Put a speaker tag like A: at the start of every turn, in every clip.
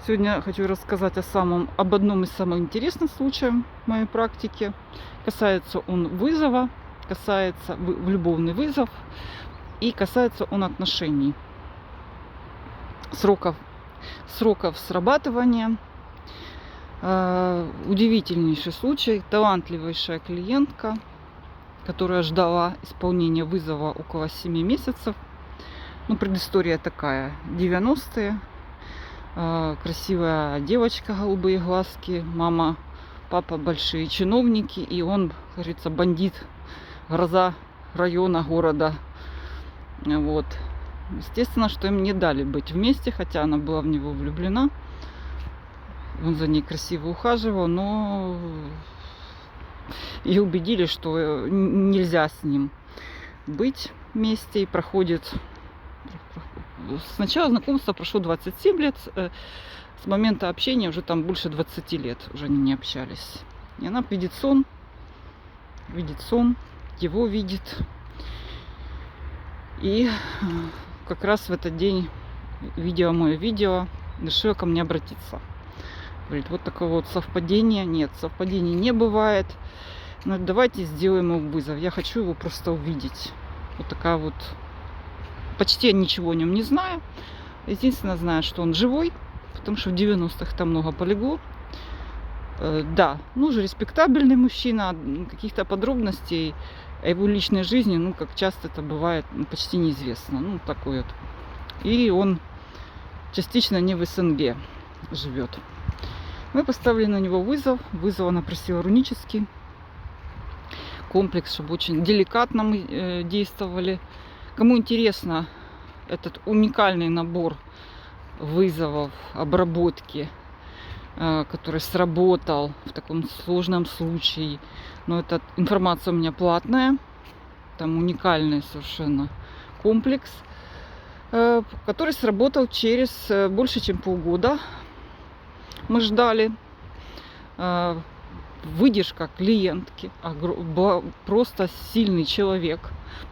A: Сегодня хочу рассказать об одном из самых интересных случаев в моей практике. Касается он вызова, касается любовный вызов и касается он отношений, сроков срабатывания. Удивительнейший случай. Талантливейшая клиентка, которая ждала исполнения вызова около 7 месяцев. Предыстория такая. 90-е. Красивая девочка, голубые глазки. Мама, папа большие чиновники. И он, как говорится, бандит, гроза района, города. Вот. Естественно, что им не дали быть вместе, хотя она была в него влюблена. Он за ней красиво ухаживал, но ее убедили, что нельзя с ним быть вместе. И проходит... Сначала знакомства прошло 27 лет. С момента общения уже там больше 20 лет уже они не общались. И она видит сон, его видит. И как раз в этот день, видела мое видео, решила ко мне обратиться. Говорит, вот такое вот совпадение. Нет, совпадений не бывает. Но давайте сделаем ему вызов. Я хочу его просто увидеть. Вот такая вот. Почти ничего о нем не знаю. Единственное, знаю, что он живой, потому что в 90-х там много полегло. Да, уже респектабельный мужчина. Каких-то подробностей о его личной жизни, как часто это бывает, почти неизвестно. Такой вот. И он частично не в СНГ живет. Мы поставили на него вызов. Вызов она просила рунический. Комплекс, чтобы очень деликатно мы действовали. Кому интересно этот уникальный набор вызовов, обработки, который сработал в таком сложном случае. Но эта информация у меня платная. Там уникальный совершенно комплекс, который сработал через больше, чем полгода. Мы ждали. Выдержка клиентки. Была просто сильный человек.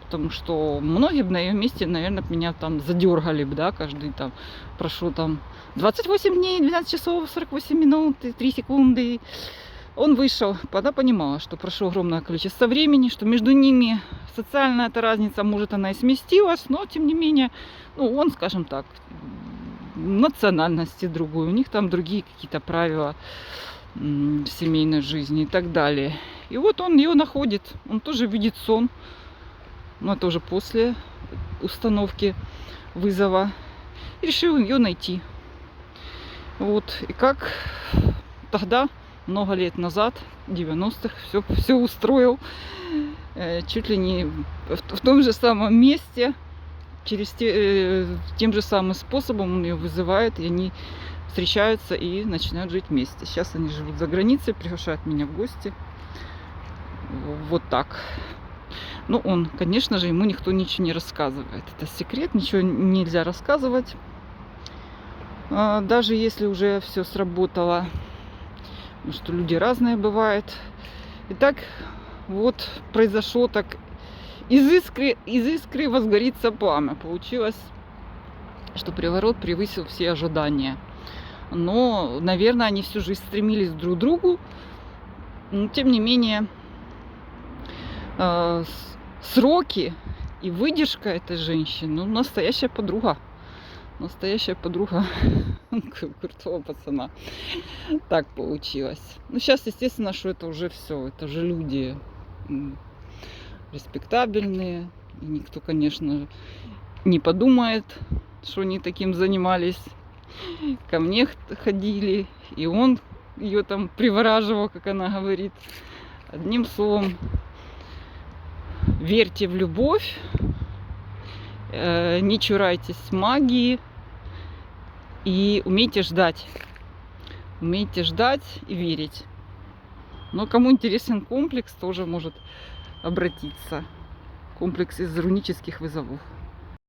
A: Потому что многие бы на ее месте, наверное, меня там задергали бы, да, каждый там прошу там 28 дней, 12 часов, 48 минут, 3 секунды. Он вышел, она понимала, что прошло огромное количество времени, что между ними социальная эта разница, может, она и сместилась, но, тем не менее, он, скажем так, национальности другой, у них там другие какие-то правила в семейной жизни и так далее. И вот он ее находит, он тоже видит сон. Это уже после установки вызова. И решил ее найти. И как тогда, много лет назад, 90-х, все устроил. Чуть ли не в том же самом месте, тем же самым способом он ее вызывает, и они встречаются и начинают жить вместе. Сейчас они живут за границей, приглашают меня в гости. Вот так. Он, конечно же, ему никто ничего не рассказывает. Это секрет, ничего нельзя рассказывать. Даже если уже все сработало. Потому что люди разные бывают. Итак, произошло так. Из искры возгорится пламя. Получилось, что приворот превысил все ожидания. Но, наверное, они всю жизнь стремились друг к другу. Но, тем не менее, сроки и выдержка этой женщины, настоящая подруга. Настоящая подруга крутого пацана. Так получилось. Сейчас, естественно, что это уже все. Это же люди респектабельные. И никто, конечно, не подумает, что они таким занимались. Ко мне ходили. И он ее там привораживал, как она говорит. Одним словом, верьте в любовь, не чурайтесь магии и умейте ждать. Умейте ждать и верить. Но кому интересен комплекс, тоже может обратиться. Комплекс из рунических вызовов.